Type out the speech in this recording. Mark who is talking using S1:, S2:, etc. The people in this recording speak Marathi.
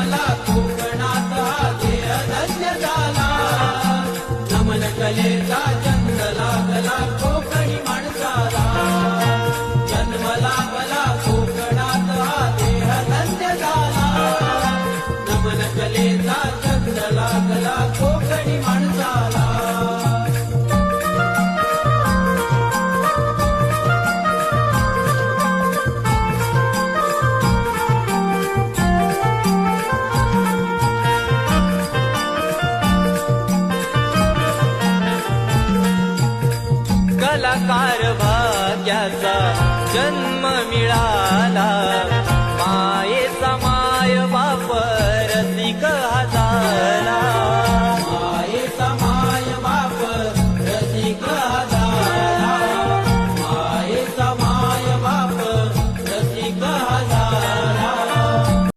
S1: लागला कोकणात हा देह धन्य झाला. नमन कलेचा जन्म लागला कोकणी माणसाला. जन्म लागला कोकणात हा देह धन्य झाला. नमन कलेचा जन्म लागला कोकणी माणसाला.
S2: कलाकार भाग्याचा जन्म मिळाला. मायेचा माय बाप रसिक